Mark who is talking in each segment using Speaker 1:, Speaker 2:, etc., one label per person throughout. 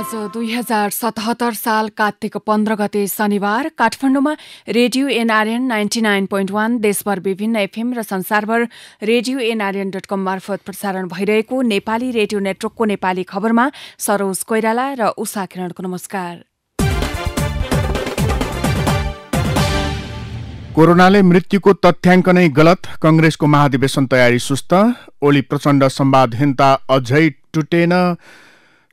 Speaker 1: आज 2077 साल कार्तिक 15 गते शनिबार काठमाडौँमा रेडियो एनआरएन 99.1 देशभर विभिन्न एफएम र संसारभर रेडियो एनआरएन.com मार्फत प्रसारण भइरहेको नेपाली रेडियो नेटवर्कको नेपाली खबरमा सरोज कोइराला र उषा किरणको नमस्कार।
Speaker 2: कोरोनाले मृत्युको तथ्याङ्क नै गलत, कांग्रेसको महाधिवेशन तयारी सुस्त, ओली प्रचण्ड संवादहीनता अझै टुटेन,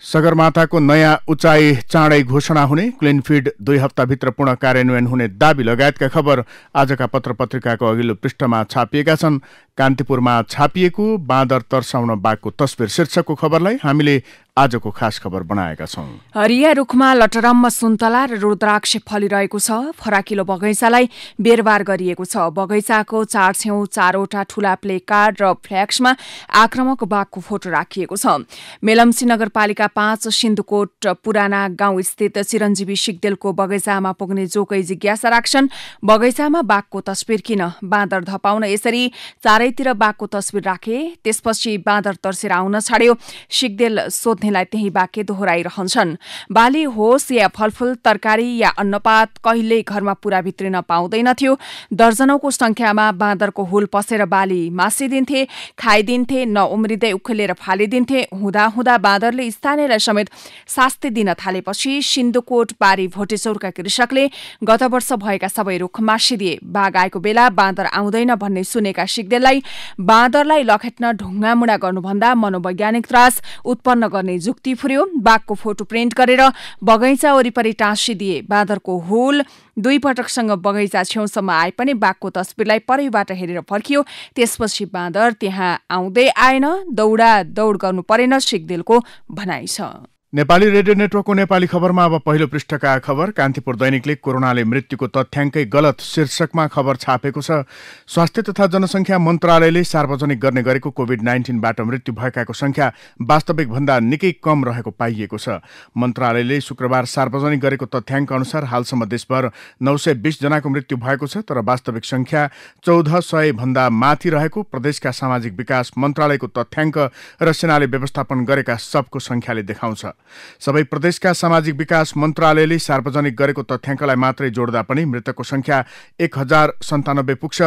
Speaker 2: सगरमाथाको नयाँ उचाइ चाँडै घोषणा हुने, क्लिन फिड 2 हप्ताभित्र पूर्ण कार्यान्वयन हुने दाबी लगायतका खबर आजका पत्र-पत्रिकाको अघिल्लो पृष्ठमा छापिएका छन्। कान्तिपुरमा छापिएको बाँदर तर्साउन बाघको तस्बिर शीर्षकको खबरलाई हामीले आजको खास खबर बनाएका छौं।
Speaker 1: हरिया रुखमा लटरम्म सुन्तला र रुद्राक्ष फलिरहेको छ। फराकिलो बगैँचालाई बेरबार गरिएको छ। बगैँचाको चारछेउ 4वटा ठूला प्ले कार्ड र फ्ल्याक्समा आक्रामक बाघको फोटो राखिएको छ। मेलम्ची नगरपालिका 5 सिन्धुकोट पुराना गाउँ स्थित चिरञ्जीवी सिग्देलको बगैँचामा पुग्ने जो कोही जिज्ञासा राख्छन्, बगैँचामा बाघको तस्बिर किन? बाँदर धपाउन यसरी चारैतिर बाघको तस्बिर राखे, त्यसपछि बाँदर तर्सेर आउन छाड्यो। सिग्देल सोध्नेलाई त्यही वाक्य दोहोऱ्याइरहन्छन्। बाली होस् या फलफूल तरकारी या अन्नपात कहिल्यै घरमा पूरा भित्रिन पाउँदैनथ्यो। दर्जनौंको संख्यामा बाँदरको हुल पसेर बाली मासिदिन्थे, खाइदिन्थे, नउम्रिँदै उखेलेर फालिदिन्थे। हुँदा बाँदरले स्थानीयलाई समेत शास्ति दिन थालेपछि सिन्धुकोट पारी भोटेचौरका कृषकले गत वर्ष भएका सबै रुख मासिदिए। बाघ आएको बेला बाँदर आउँदैन भन्ने सुनेका सिग्देललाई बाँदरलाई लखेट्न ढुङ्गामुढा गर्नुभन्दा मनोवैज्ञानिक त्रास उत्पन्न गर्ने जुक्ति फुर्यो। बाघको फोटो प्रिन्ट गरेर बगैँचा वरिपरि टाँसिदिए। बाँदरको हुल 2 पटकसँग बगैँचा छेउसम्म आए पनि बाघको तस्बिरलाई परैबाट हेरेर फर्कियो। त्यसपछि बाँदर त्यहाँ आउँदै आएन, दौड गर्नु परेन, सिग्देलको भनाइ छ।
Speaker 2: नेपाली रेडियो नेटवर्कको नेपाली खबरमा अब पहिलो पृष्ठका खबर। कान्तिपुर दैनिकले कोरोनाले मृत्युको तथ्याङ्कै गलत शीर्षकमा खबर छापेको छ। स्वास्थ्य तथा जनसङ्ख्या मन्त्रालयले सार्वजनिक गर्ने गरेको कोभिड-19बाट मृत्यु भएकाको संख्या वास्तविक भन्दा निकै कम रहेको पाइएको छ। मन्त्रालयले शुक्रबार सार्वजनिक गरेको तथ्याङ्क अनुसार हालसम्म देशभर 920 जनाको मृत्यु भएको छ, तर वास्तविक संख्या 1400 भन्दा माथि रहेको प्रदेशका सामाजिक विकास मन्त्रालयको तथ्याङ्क र सेनाले व्यवस्थापन गरेका सबको संख्याले देखाउँछ। सबै प्रदेशका सामाजिक विकास मन्त्रालयले सार्वजनिक गरेको तथ्याङ्कलाई मात्रै जोड्दा पनि मृतकको संख्या 1097 पुग्छ।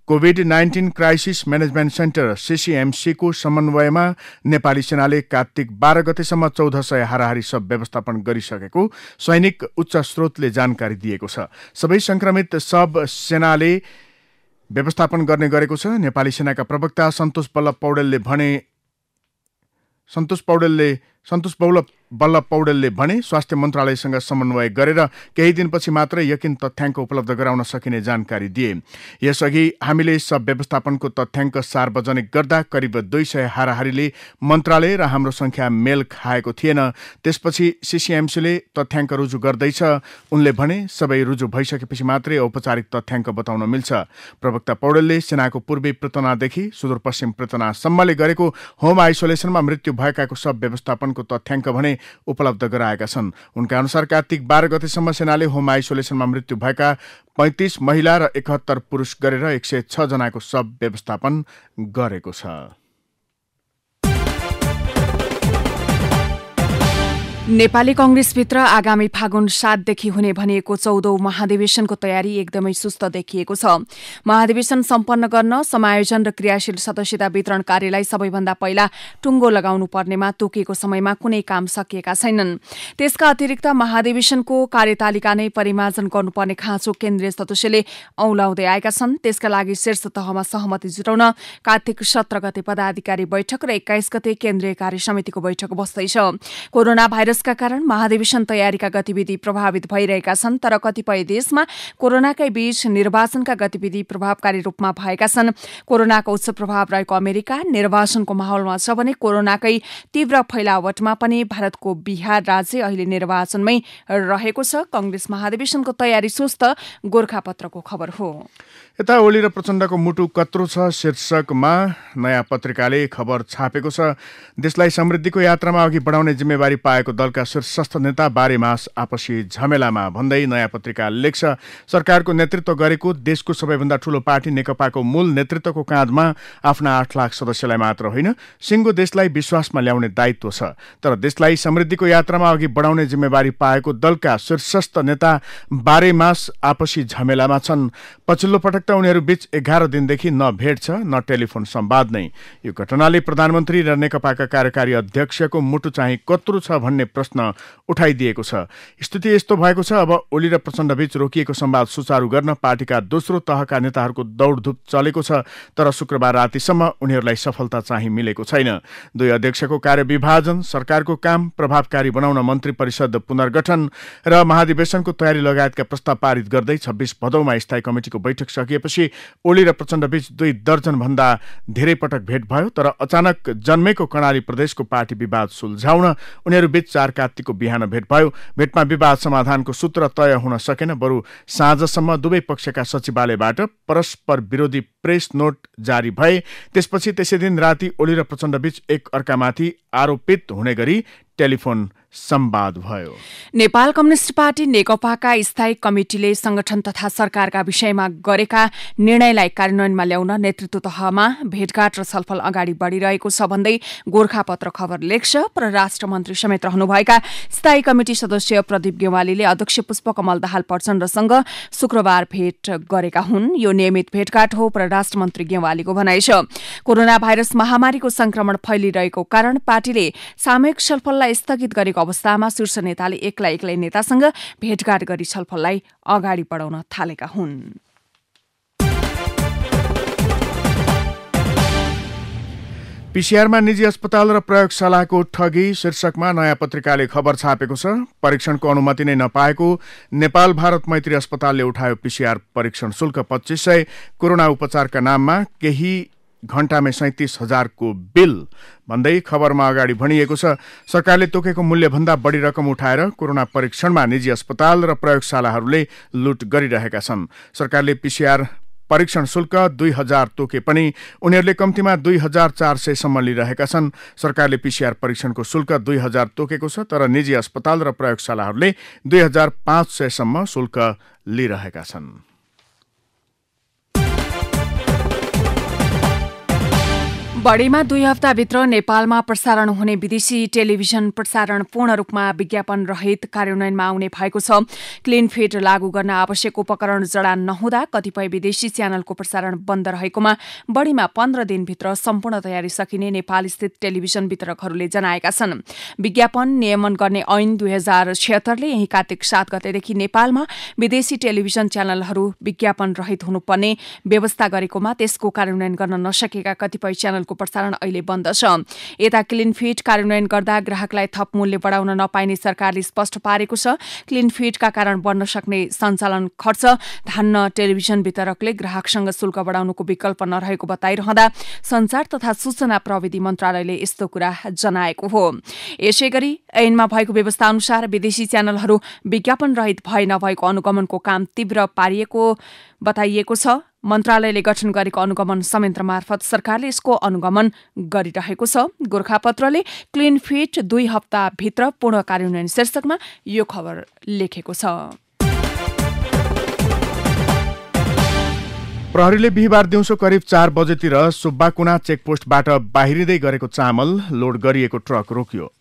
Speaker 2: COVID-19 crisis management centre CCMC को समन्वयमा नेपाली सेनाले कार्तिक 12 गतेसम्म 1400 हाराहारी शव व्यवस्थापन गरिसकेको सैनिक उच्च स्रोतले जानकारी दिएको छ। सबै संक्रमित शव सेनाले व्यवस्थापन गर्ने गरेको छ। नेपाली सेनाका प्रवक्ता सन्तोष बल्लभ पौडेलले भने स्वास्थ्य मन्त्रालयसँग समन्वय गरेर केही दिनपछि मात्रै यकिन तथ्याङ्क उपलब्ध गराउन सकिने जानकारी दिए। यसअघि हामीले सब व्यवस्थापनको तथ्याङ्क सार्वजनिक गर्दा करिब 200 हाराहारीले मन्त्रालय र हाम्रो संख्या मेल खाएको थिएन। त्यसपछि CCMCले तथ्याङ्क रुजु गर्दैछ। उनले भने सबै रुजु भइसकेपछि मात्रै औपचारिक तथ्याङ्क बताउन मिल्छ। प्रवक्ता पौडेलले सेनाको पूर्वी पृतनादेखि सुदूरपश्चिम पृतनासम्मले गरेको होम आइसोलेसनमा मृत्यु भएकाको सब व्यवस्थापनको तथ्याङ्क भने उपलब्ध गराएका छन्। उनका अनुसार कार्तिक 12 गतेसम्म सेनाले होम आइसोलेसनमा मृत्यु भएका 35 महिला र 71 पुरुष गरेर 106 जनाको शव व्यवस्थापन गरेको छ।
Speaker 1: नेपाली कांग्रेसभित्र आगामी फागुन 7 देखि हुने भनिएको 14औं महाधिवेशनको तयारी एकदमै सुस्त देखिएको छ। महाधिवेशन सम्पन्न गर्न समायोजन र क्रियाशील सदस्यता वितरण कार्यलाई सबैभन्दा पहिला टुङ्गो लगाउनु पर्नेमा तोकिएको समयमा कुनै काम सकिएका छैनन्। त्यसका अतिरिक्त महाधिवेशनको कार्यतालिका नै परिमार्जन गर्नुपर्ने खाँचो केन्द्रीय सदस्यले औलाउँदै आएका छन्। त्यसका लागि शीर्ष तहमा सहमति जुटाउन कार्तिक 17 गते पदाधिकारी बैठक र 21 गते केन्द्रीय कार्य समितिको बैठक बस्दैछ। कोरोना भाइरस का कारण महाधिवेशन तयारीका गतिविधि प्रभावित भइरहेका छन्, तर कतिपय देशमा कोरोनाकै बीच निर्वाचनका गतिविधि प्रभावकारी रूपमा भएका छन्। कोरोनाको उच्च प्रभाव रहेको अमेरिका निर्वाचनको माहौलमा छ भने कोरोनाकै तीव्र फैलावटमा पनि भारतको बिहार राज्य अहिले निर्वाचनमै रहेको छ। कांग्रेस महाधिवेशनको तयारी सुस्त, गोरखापत्रको खबर हो।
Speaker 2: यता ओली र प्रचण्डको मुटु कत्रो छ शीर्षकमा नयाँ पत्रिकाले खबर छापेको छ। देशलाई समृद्धिको यात्रामा अघि बढाउने जिम्मेवारी पाएको दल दलका शीर्षस्थ नेता बारेमास आपसी झमेलामा भन्दै नयाँ पत्रिका लेख्छ, सरकारको नेतृत्व गरेको देशको सबैभन्दा ठूलो पार्टी नेकपाको मूल नेतृत्वको काँधमा आफ्ना 8 लाख सदस्यलाई मात्र होइन, सिङ्गो देशलाई विश्वासमा ल्याउने दायित्व छ। तर देशलाई समृद्धिको यात्रामा अघि बढाउने जिम्मेवारी पाएको दलका शीर्षस्थ नेता बारेमास आपसी झमेलामा छन्। पछिल्लो पटक त उनीहरू बीच 11 दिनदेखि न भेट छ न टेलिफोन संवाद नै। यो घटनाले प्रधानमन्त्री र नेकपाका कार्यकारी अध्यक्षको मुटु चाहिँ कत्रो छ भन्ने प्रश्न उठाइदिएको छ। स्थिति यस्तो भएको छ, अब ओली र प्रचण्डबीच रोकिएको संवाद सुचारू गर्न पार्टीका दोस्रो तहका नेताहरूको दौडधुप चलेको छ। तर शुक्रबार रातिसम्म उनीहरूलाई सफलता चाहिँ मिलेको छैन। दुई अध्यक्षको कार्यविभाजन, सरकारको काम प्रभावकारी बनाउन मन्त्री परिषद पुनर्गठन र महाधिवेशनको तयारी लगायतका प्रस्ताव पारित गर्दै 26 भदौमा स्थायी कमिटिको बैठक सकिएपछि ओली र प्रचण्डबीच 2 दर्जन भन्दा धेरै पटक भेट भयो। तर अचानक जन्मेको कर्णाली प्रदेशको पार्टी विवाद सुल्झाउन उनीहरू बीच 4 कार्तिकको बिहान भेट भयो। भेटमा विवाद समाधानको सूत्र तय हुन सकेन, बरु साँझसम्म दुवै पक्षका सचिवालयबाट परस्पर विरोधी प्रेस नोट जारी भए। त्यसपछि त्यसै दिन राति ओली र प्रचण्डबीच एक अर्कामाथि आरोपित हुने गरी टेलिफोन संवाद भयो।
Speaker 1: नेपाल कम्युनिस्ट पार्टी नेकपाका स्थायी कमिटिले संगठन तथा सरकारका विषयमा गरेका निर्णयलाई कार्यान्वयनमा ल्याउन नेतृत्व तहमा भेटघाट र छलफल अगाडि बढ़िरहेको छ भन्दै गोरखापत्र खबर लेख्छ। परराष्ट्र मन्त्री समेत रहनुभएका स्थायी कमिटी सदस्य प्रदीप गेवालीले अध्यक्ष पुष्पकमल दाहाल प्रचण्डसँग शुक्रबार भेट गरेका हुन्। यो नियमित भेटघाट हो, परराष्ट्र मन्त्री गेवालीको भनाइ छ। कोरोना भाइरस महामारीको संक्रमण फैलिरहेको कारण पार्टीले सामूहिक छलफललाई स्थगित गरेको अवस्थामा शीर्ष नेताले एक्लै नेतासँग भेटघाट गरी छलफललाई अगाडि बढाउन थालेका हुन्।
Speaker 2: पीसीआरमा निजी अस्पताल र प्रयोगशालाको ठगी शीर्षकमा नयाँ पत्रिकाले खबर छापेको छ। परीक्षणको अनुमति नै नपाएको नेपाल भारत मैत्री अस्पतालले उठायो पीसीआर परीक्षण शुल्क 2500। कोरोना उपचारका नाममा केही घण्टामै 37,000 को बिल भन्दै खबरमा अगाडि भनिएको छ। सरकारले तोकेको मूल्यभन्दा बढी रकम उठाएर कोरोना परीक्षणमा निजी अस्पताल र प्रयोगशालाहरूले लुट गरिरहेका छन्। सरकारले पीसीआर परीक्षण शुल्क 2000 तोके पनि उनीहरूले कम्तीमा 2400 सम्म लिइरहेका छन्। सरकारले पीसीआर परीक्षणको शुल्क 2000 तोकेको छ, तर निजी अस्पताल र प्रयोगशालाहरूले 2500 सम्म शुल्क लिइरहेका छन्।
Speaker 1: बढीमा 2 हप्ताभित्र नेपालमा प्रसारण हुने विदेशी टेलिभिजन प्रसारण पूर्ण रूपमा विज्ञापन रहित कार्यान्वयनमा आउने भएको छ। क्लिन फिड लागू गर्न आवश्यक उपकरण जडा नहुँदा कतिपय विदेशी च्यानलको प्रसारण बन्द रहेकोमा बढीमा 15 दिनभित्र सम्पूर्ण तयारी सकिने नेपालस्थित टेलिभिजन वितरकहरूले जनाएका छन्। विज्ञापन नियमन गर्ने ऐन 2076 ले यही कार्तिक 7 गतेदेखि नेपालमा विदेशी टेलिभिजन च्यानलहरू विज्ञापन रहित हुनुपर्ने व्यवस्था गरेकोमा त्यसको कार्यान्वयन गर्न नसकेका कतिपय च्यानलको प्रसारण अहिले बन्द छ। यता क्लिन फिड कार्यान्वयन गर्दा ग्राहकलाई थप मूल्य बढाउन नपाइने सरकारले स्पष्ट पारेको छ। क्लिन फिडका कारण बढ्न सक्ने सञ्चालन खर्च धान्न टेलिभिजन वितरकले ग्राहकसँग शुल्क बढाउनुको विकल्प नरहेको बताइरहँदा संचार तथा सूचना प्रविधि मन्त्रालयले यस्तो कुरा जनाएको हो। यसैगरी ऐनमा भएको व्यवस्था अनुसार विदेशी च्यानलहरू विज्ञापन रहित भए नभएको अनुगमनको काम तीव्र पारिएको बताइएको छ। मन्त्रालयले गठन गरेको अनुगमन संयन्त्र मार्फत सरकारले यसको अनुगमन गरिरहेको छ। गोरखापत्रले क्लिन फिट 2 हप्ताभित्र पूर्ण कार्यान्वयन शीर्षकमा यो खबर लेखेको छ।
Speaker 2: प्रहरीले बिहिबार दिउँसो करिब 4 बजेतिर सुब्बाकुना चेकपोस्टबाट बाहिरिँदै गरेको चामल लोड गरिएको ट्रक रोकियो।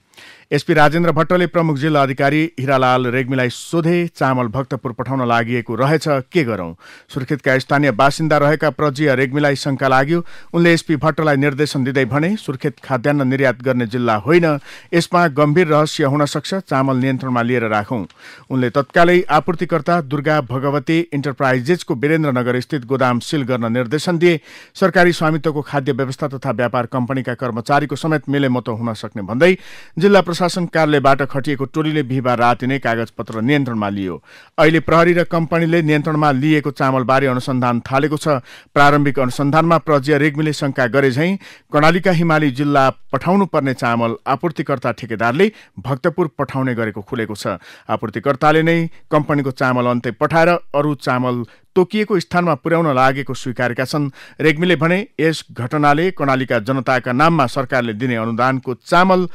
Speaker 2: एसपी राजेन्द्र भट्टले प्रमुख जिल्ला अधिकारी हिरालाल रेग्मीलाई सोधे, चामल भक्तपुर पठाउन लागिएको रहेछ, के गरौं? सुर्खेतका स्थानीय बासिन्दा रहेका प्रज्य रेग्मीलाई शंका लाग्यो। उनले एसपी भट्टलाई निर्देशन दिँदै भने, सुर्खेत खाद्यान्न निर्यात गर्ने जिल्ला होइन, यसमा गम्भीर रहस्य हुन सक्छ, चामल नियन्त्रणमा लिएर राखौं। उनले तत्कालै आपूर्तिकर्ता दुर्गा भगवती इन्टरप्राइजेजको वीरेन्द्रनगर स्थित गोदाम सील गर्न निर्देशन दिए। सरकारी स्वामित्वको खाद्य व्यवस्था तथा व्यापार कम्पनीका कर्मचारीको समेत मेलेमतो हुन सक्ने भन्दै जिल्ला प्रशासन कार्यालयबाट खटिएको टोलीले बिहिबार राति नै कागजपत्र नियन्त्रणमा लियो। अहिले प्रहरी र कम्पनीले नियन्त्रणमा लिएको चामलबारे अनुसन्धान थालेको छ। प्रारम्भिक अनुसन्धानमा प्रज्य रेग्मीले शंका गरे झैं कर्णालीका हिमाली जिल्ला पठाउनु पर्ने चामल आपूर्तिकर्ता ठेकेदारले भक्तपुर पठाउने गरेको खुलेको छ। आपूर्तिकर्ताले नै कम्पनीको चामल अन्तै पठाएर अरू चामल तोकिएको स्थानमा पुर्याउन लागेको स्वीकारेका छन्। रेग्मीले भने, यस घटनाले कर्णालीका जनताका नाममा सरकारले दिने अनुदानको चामल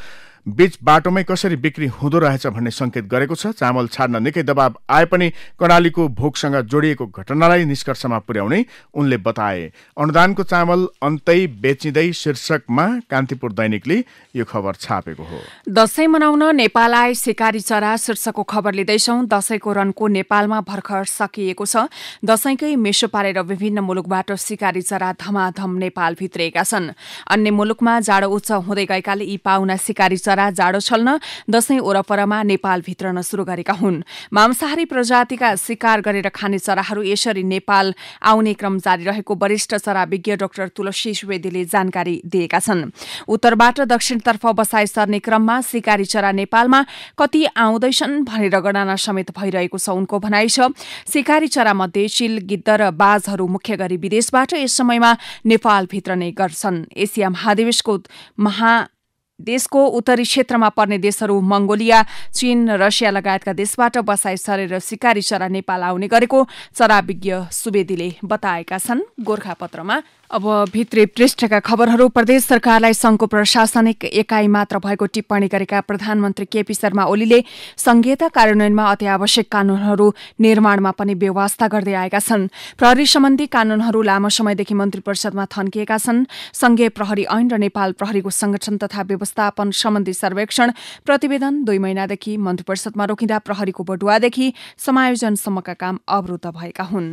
Speaker 2: बीच बाटोमै कसरी बिक्री हुँदो रहेछ भन्ने संकेत गरेको छ। चामल छाड्न निकै दबाव आए पनि कर्णालीको भोकसँग जोडिएको घटनालाई निष्कर्षमा पुर्याउने उनले बताए। अनुदानको चामल अन्तै बेचिँदै शीर्षकमा कान्तिपुर दैनिकले यो खबर छापेको हो।
Speaker 1: दशैं मनाउन नेपाल आए शिकारी चरा शीर्षकको खबर लिँदैछौं। दशैंको रनको नेपालमा भर्खर सकिएको छ। दशैंकै मेसो पारेर विभिन्न मुलुकबाट शिकारी चरा धमाधम नेपाल भित्रिएका छन्। अन्य मुलुकमा जाडो उच्च हुँदै गएकाले यी पाउना शिकारी चरा जाडो छल्न दशैं वरपरमा नेपाल भित्रन शुरू गरेका हुन्। मांसाहारी प्रजातिका शिकार गरेर खाने चराहरू यसरी नेपाल आउने क्रम जारी रहेको वरिष्ठ चरा विज्ञ डाक्टर तुलसी सुवेदीले जानकारी दिएका छन्। उत्तरबाट दक्षिणतर्फ बसाई सर्ने क्रममा शिकारी चरा नेपालमा कति आउँदैछन् भनेर गणना समेत भइरहेको छ उनको भनाइ छ। शिकारी चरा मध्ये चिल, गिद्ध र बाजहरू मुख्य गरी विदेशबाट यस समयमा नेपाल भित्रने गर्छन्। एसिया देशको उत्तरी क्षेत्रमा पर्ने देशहरू मंगोलिया, चीन, रसिया लगायतका देशबाट बसाई सरेर शिकारी चरा नेपाल आउने गरेको चरा विज्ञ सुवेदीले बताएका छन्। गोर्खापत्रमा अब भित्री पृष्ठका खबरहरू। प्रदेश सरकारलाई संघको प्रशासनिक एकाइ मात्र भएको टिप्पणी गरेका प्रधानमन्त्री केपी शर्मा ओलीले संघीयता कार्यान्वयनमा अति आवश्यक कानूनहरू निर्माणमा पनि व्यवस्था गर्दै आएका छन्। प्रहरी सम्बन्धी कानूनहरू लामो समयदेखि मन्त्री परिषदमा थन्किएका छन्। संघीय प्रहरी ऐन र नेपाल प्रहरीको संगठन तथा व्यवस्थापन सम्बन्धी सर्वेक्षण प्रतिवेदन 2 महिनादेखि मन्त्री परिषदमा रोकिँदा प्रहरीको बटुवादेखि समायोजनसम्मका काम अवरुद्ध भएका हुन्।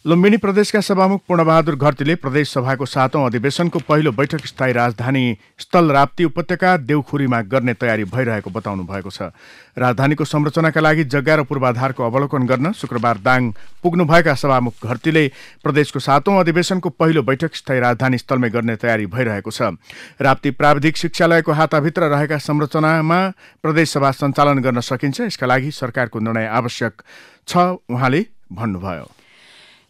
Speaker 2: लुम्बिनी प्रदेशका सभामुख पूर्णबहादुर घरतीले प्रदेश सभाको 7औं अधिवेशनको पहिलो बैठक स्थायी राजधानी स्थल राप्ती उपत्यका देउखुरीमा गर्ने तयारी भइरहेको बताउनु भएको छ। राजधानीको संरचनाका लागि जग्गा र पूर्वाधारको अवलोकन गर्न शुक्रबार दाङ पुग्नुभएका सभामुख घरतीले प्रदेशको 7औं अधिवेशनको पहिलो बैठक स्थायी राजधानी स्थलमै गर्ने तयारी भइरहेको छ। राप्ती प्राविधिक शिक्षालयको हाताभित्र रहेका संरचनामा प्रदेश सभा सञ्चालन गर्न सकिन्छ। यसका लागि सरकारको निर्णय आवश्यक छ उहाँले भन्नुभयो।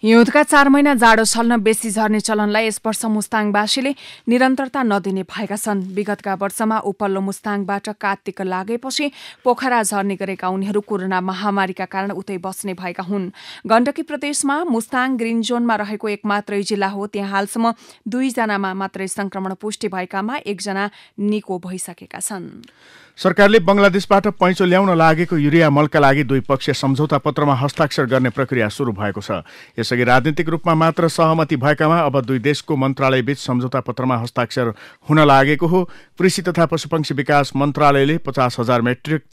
Speaker 1: हिउँदका 4 महिना जाडो छल्न बेसी झर्ने चलनलाई यस वर्ष मुस्ताङवासीले निरन्तरता नदिने भएका छन्। विगतका वर्षमा उपल्लो मुस्ताङबाट कार्तिक लागेपछि पोखरा झर्ने गरेका उनीहरू कोरोना महामारीका कारण उतै बस्ने भएका हुन्। गण्डकी प्रदेशमा मुस्ताङ ग्रीन जोनमा रहेको एकमात्रै जिल्ला हो। त्यहाँ हालसम्म 2 जनामा मात्रै संक्रमण पुष्टि भएकामा 1 जना निको भइसकेका छन्।
Speaker 2: सरकारले बंगलादेशबाट पैँचो ल्याउन लागेको युरिया मलका लागि द्विपक्षीय सम्झौता पत्रमा हस्ताक्षर गर्ने प्रक्रिया शुरू भएको छ। यसअघि राजनीतिक रूपमा मात्र सहमति भएकामा अब 2 देशको मन्त्रालयबीच सम्झौता पत्रमा हस्ताक्षर हुन लागेको हो। कृषि तथा पशुपक्षी विकास मन्त्रालयले 50,000 मेट्रिक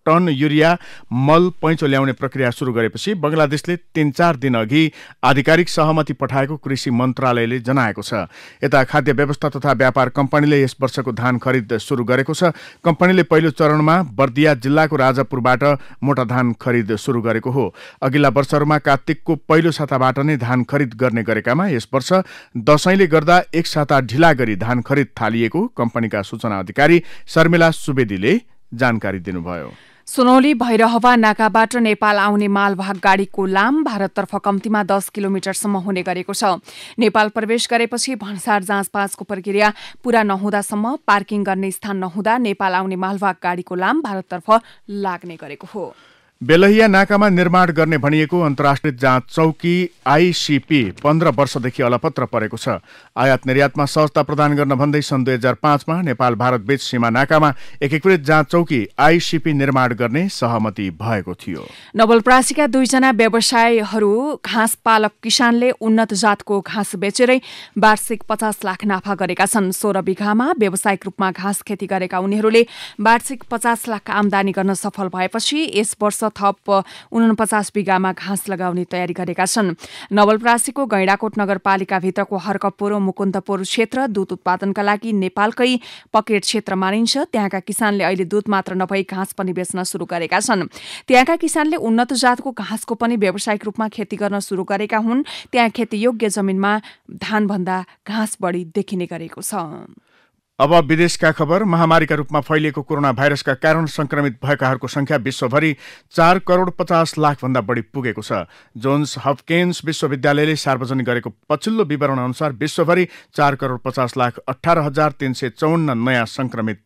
Speaker 2: टन युरिया मल पैँचो ल्याउने प्रक्रिया शुरू गरेपछि बंगलादेशले 3-4 दिन अघि आधिकारिक सहमति पठाएको कृषि मन्त्रालयले जनाएको छ। यता खाद्य व्यवस्था तथा व्यापार कम्पनीले यस वर्षको धान खरिद शुरू गरेको छ। कम्पनीले पहिलो चरणमा बर्दिया जिल्लाको राजापुरबाट मोटा धान खरिद शुरू गरेको हो। अघिल्ला वर्षहरूमा कार्तिकको पहिलो साताबाट नै धान खरिद गर्ने गरेकामा यस वर्ष दशैंले गर्दा 1 साता ढिला गरी धान खरिद थालिएको कम्पनीका सूचना अधिकारी शर्मिला सुवेदीले जानकारी दिनुभयो।
Speaker 1: सुनौली भैरहवा नाकाबाट नेपाल आउने मालवाहक गाडीको लाम भारततर्फ कम्तीमा 10 किलोमिटरसम्म हुने गरेको छ। नेपाल प्रवेश गरेपछि भन्सार जाँचपाँचको प्रक्रिया पूरा नहुँदासम्म पार्किङ गर्ने स्थान नहुँदा नेपाल आउने मालवाहक गाडीको लाम भारततर्फ लाग्ने गरेको हो।
Speaker 2: बेलहिया नाकामा निर्माण गर्ने भनिएको अन्तर्राष्ट्रिय जाँच चौकी आईसीपी 15 वर्षदेखि अलपत्र परेको छ। आयात निर्यातमा सहजता प्रदान गर्न भन्दै सन् 2005 मा नेपाल भारत बीच सीमा नाकामा एकीकृत जाँच चौकी आईसीपी निर्माण गर्ने सहमति भएको थियो।
Speaker 1: नवलपरासीका 2 जना व्यवसायीहरू घाँस पालक किसानले उन्नत जातको घाँस बेचेरै वार्षिक 50 लाख नाफा गरेका छन्। 16 बिघामा व्यावसायिक रूपमा घाँस खेती गरेका उनीहरूले वार्षिक 50 लाख आमदानी गर्न सफल भएपछि यस वर्ष थप 49 बिघामा घाँस लगाउने तयारी गरेका छन्। नवलपरासीको गैंडाकोट नगरपालिका भित्रको हरकपुर मुकुन्दपुर क्षेत्र दूध उत्पादनका लागि नेपालकै पकेट क्षेत्र मानिन्छ। त्यहाँका किसानले अहिले दूध मात्र नभई घाँस पनि बेच्न शुरू गरेका छन्। त्यहाँका किसानले उन्नत जातको घाँसको पनि व्यावसायिक रूपमा खेती गर्न शुरू गरेका हुन्। त्यहाँ खेतीयोग्य जमिनमा धान भन्दा घाँस बढी देखिने गरेको छ।
Speaker 2: अब विदेशका खबर। महामारीका रूपमा फैलिएको कोरोना भाइरसका कारण संक्रमित भएकाहरूको संख्या विश्वभरि 4 करोड 50 लाख भन्दा बढी पुगेको छ। जोन्स हपकिन्स विश्वविद्यालयले सार्वजनिक गरेको पछिल्लो विवरण अनुसार विश्वभरि 4 करोड 50 लाख 18,354 नयाँ संक्रमित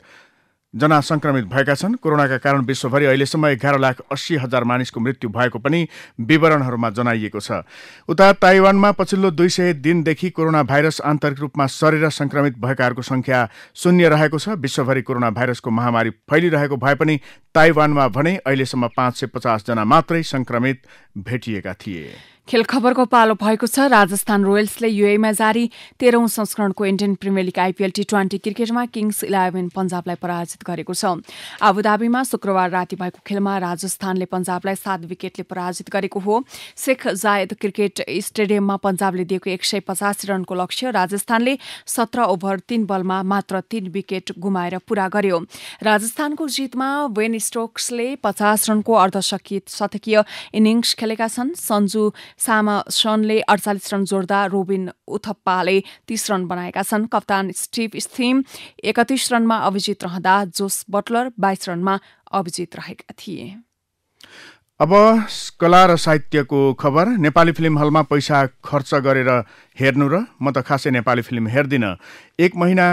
Speaker 2: जना संक्रमित भएका छन्। कोरोनाका कारण विश्वभरि अहिलेसम्म 11,80,000 मानिसको मृत्यु भएको पनि विवरणहरूमा जनाइएको छ। उता ताइवानमा पछिल्लो 200 दिनदेखि कोरोना भाइरस आन्तरिक रूपमा सरेर संक्रमित भएकाहरूको संख्या 0 रहेको छ। विश्वभरि कोरोना भाइरसको महामारी फैलिरहेको भए पनि ताइवानमा भने अहिलेसम्म 550 जना मात्रै संक्रमित भेटिएका थिए।
Speaker 1: खेल खबरको पालो भएको छ। राजस्थान रोयल्सले युएमा जारी 13औं संस्करणको इन्डियन प्रिमियर लिग आइपिएल टी20 क्रिकेटमा किङ्स 11 पन्जाबलाई पराजित गरेको छ। आबुधाबीमा शुक्रबार राति भएको खेलमा राजस्थानले पन्जाबलाई 7 विकेटले पराजित गरेको हो। शेख जायद क्रिकेट स्टेडियममा पन्जाबले दिएको 185 रनको लक्ष्य राजस्थानले 17 ओभर 3 बलमा मात्र 3 विकेट गुमाएर पूरा गर्यो। राजस्थानको जितमा वेन स्टोक्सले 50 रनको अर्धशतकीय इनिङ्स खेलेका छन्। सन्जु सामसनले 48 रन जोड्दा रोबिन उथप्पाले 30 रन बनाएका छन्। कप्तान स्टिभ स्मिथ 31 रनमा अभिजित रहँदा जोस बटलर 22 रनमा अभिजित रहेका थिए।
Speaker 2: अब कला र साहित्यको खबर। नेपाली फिल्म हलमा पैसा खर्च गरेर हेर्नु र म त खासै नेपाली फिल्म हेर्दिन। 1 महिना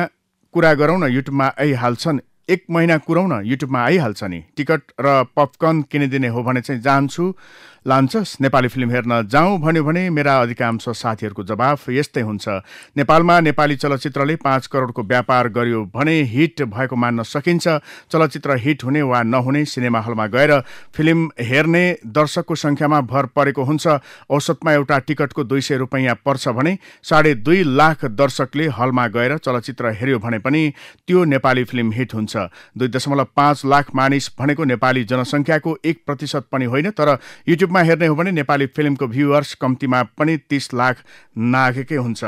Speaker 2: कुरा गरौँ न युट्युबमा आइहाल्छन्। 1 महिना कुरौँ न युट्युबमा आइहाल्छ नि। टिकट र पपकर्न किनिदिने हो भने चाहिँ जान्छु। लान्छस् नेपाली फिल्म हेर्न जाउँ भन्यो भने मेरा अधिकांश साथीहरूको जवाफ यस्तै हुन्छ। नेपालमा नेपाली चलचित्रले 5 करोडको व्यापार गर्यो भने हिट भएको मान्न सकिन्छ। चलचित्र हिट हुने वा नहुने सिनेमा हलमा गएर फिल्म हेर्ने दर्शकको संख्यामा भर परेको हुन्छ। औसतमा एउटा टिकटको 200 रुपैयाँ पर्छ भने 2.5 लाख दर्शकले हलमा गएर चलचित्र हेर्यो भने पनि त्यो नेपाली फिल्म हिट हुन्छ। 2.5 लाख मानिस भनेको नेपाली जनसङ्ख्याको 1% पनि होइन। तर युट्युबमा हेर्ने हो भने नेपाली फिल्मको भ्युअर्स कम्तीमा पनि 30 लाख नागेकै हुन्छ।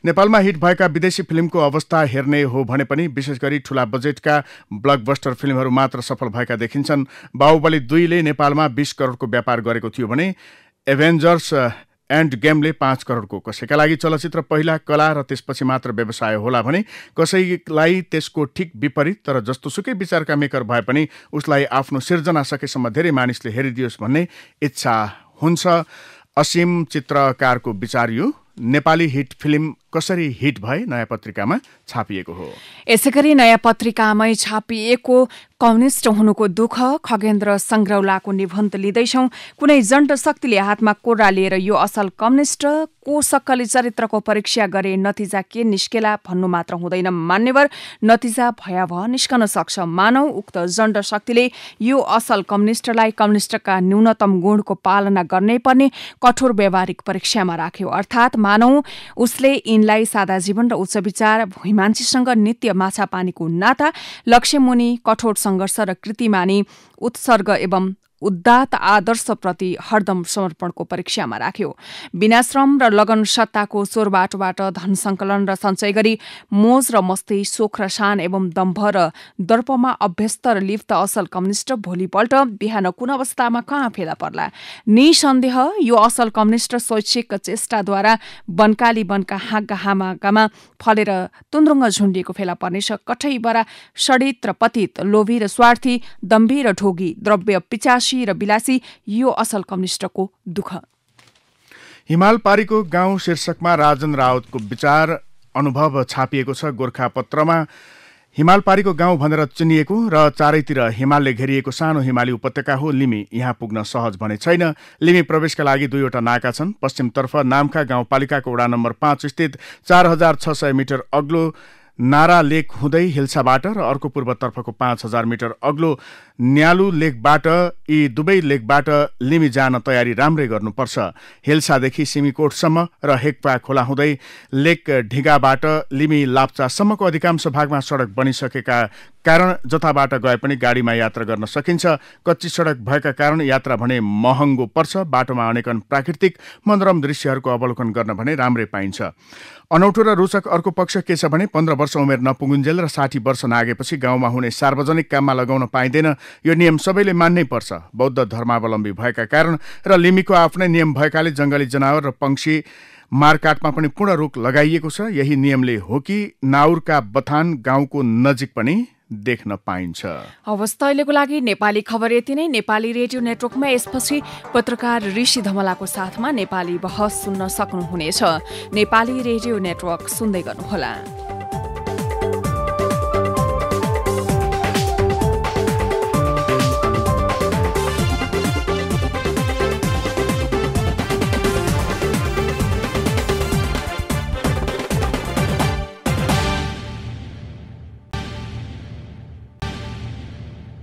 Speaker 2: नेपालमा हिट भएका विदेशी फिल्मको अवस्था हेर्ने हो भने पनि विशेष गरी ठूला बजेटका ब्लकबस्टर फिल्महरू मात्र सफल भएका देखिन्छन्। बाहुबली 2 ले नेपालमा 20 करोडको व्यापार गरेको थियो भने एभेन्जर्स एन्ड गेमले 5 करोडको। कसैका लागि चलचित्र पहिला कला र त्यसपछि मात्र व्यवसाय होला भने कसैलाई त्यसको ठिक विपरीत। तर जस्तोसुकै विचारका मेकर भए पनि उसलाई आफ्नो सिर्जना सकेसम्म धेरै मानिसले हेरिदियोस् भन्ने इच्छा हुन्छ। असीम चित्रकारको विचार यो। नेपाली हिट फिल्म कसरी हिट भए नयाँ पत्रिकामा छापिएको हो।
Speaker 1: यसैगरी नयाँ पत्रिकामै छापिएको कम्युनिस्ट हुनुको दुःख खगेन्द्र संग्रौलाको निबन्ध लिँदैछौँ। कुनै जन्ट शक्तिले हातमा कोर्रा लिएर यो असल कम्युनिस्ट को सक्कली चरित्रको परीक्षा गरे नतिजा के निस्केला भन्नु मात्र हुँदैन। मान्यवर नतिजा भयावह निस्कन सक्छ। मानौ उक्त जन्ट शक्तिले यो असल कम्युनिस्टलाई कम्युनिस्टका न्यूनतम गुणको पालना गर्नै पर्ने कठोर व्यावहारिक परीक्षामा राख्यो। अर्थात् मानौ उसले यिनलाई सादा जीवन र उच्च विचार भुइँमान्छेसँग नित्य माछा पानीको नाता लक्ष्यमुनि कठोर सङ्घर्ष र कृतिमानी उत्सर्ग एवं उदात्त आदर्शप्रति हरदम समर्पणको परीक्षामा राख्यो। बिना श्रम र लगन सत्ताको चोरबाटोबाट धन सङ्कलन र सञ्चय गरी मोज र मस्ती सोख र शान एवं दम्भ र दर्पमा अभ्यस्त र लिप्त असल कम्युनिस्ट भोलिपल्ट बिहान कुन अवस्थामा कहाँ फेला पर्ला। निसन्देह यो असल कम्युनिस्ट शैक्षिक चेष्टाद्वारा बनकाली बनका हाँगा हामागामा फलेर तुन्द्रुङ्ग झुन्डिएको फेला पर्नेछ। कठैबरा षडित र पतित लोभी र स्वार्थी दम्भी र ढोगी द्रव्य पिचासी र बिलासी यो असल कम्युनिस्टको दुःख।
Speaker 2: हिमाल पारीको गाउँ शीर्षकमा राजन रावतको विचार अनुभव छापिएको छ। गोरखापत्रमा हिमाल पारीको गाउँ भनेर चिनिएको र चारैतिर हिमालले घेरिएको सानो हिमाली उपत्यका हो लिमी। यहाँ पुग्न सहज भने छैन। लिमी प्रवेशका लागि 2 वटा नाका छन्। पश्चिमतर्फ नामखा गाउँपालिकाको वडा नम्बर 5 स्थित 4600 मिटर अग्लो नारा लेक हुँदै हिल्साबाट र अर्को पूर्वतर्फको 5000 मिटर अग्लो न्यालु लेकबाट यी दुवै लेकबाट लिमी जान तयारी राम्रै गर्नुपर्छ। हिल्सादेखि सिमीकोटसम्म र हेक्पा खोला हुँदै लेक ढिगाबाट लिमी लाप्चासम्मको अधिकांश भागमा सडक बनिसकेका कारण जताबाट गए पनि गाडीमा यात्रा गर्न सकिन्छ। कच्ची सडक भएका कारण यात्रा भने महँगो पर्छ। बाटोमा अनेकन प्राकृतिक मनोरम दृश्यहरूको अवलोकन गर्न भने राम्रै पाइन्छ। अनौठो र रोचक अर्को पक्ष के छ भने 15 वर्ष उमेर नपुगुन्जेल र 60 वर्ष नागेपछि गाउँमा हुने सार्वजनिक काममा लगाउन पाइँदैन। यो नियम सबैले मान्नै पर्छ। बौद्ध धर्मावलम्बी भएका कारण र लिमीको आफ्नै नियम भएकाले जङ्गली जनावर र पंक्षी मारकाटमा पनि पूर्ण रोक लगाइएको छ। यही नियमले हो कि नाउरका बथान गाउँको नजिक पनि देख्न पाइन्छ।
Speaker 1: अवस्था अहिलेको लागि नेपाली खबर यति नै। नेपाली रेडियो नेटवर्कमा यसपछि पत्रकार ऋषि धमलाको साथमा नेपाली बहस सुन्न सक्नुहुनेछ। नेपाली रेडियो नेटवर्क सुन्दै गर्नुहोला।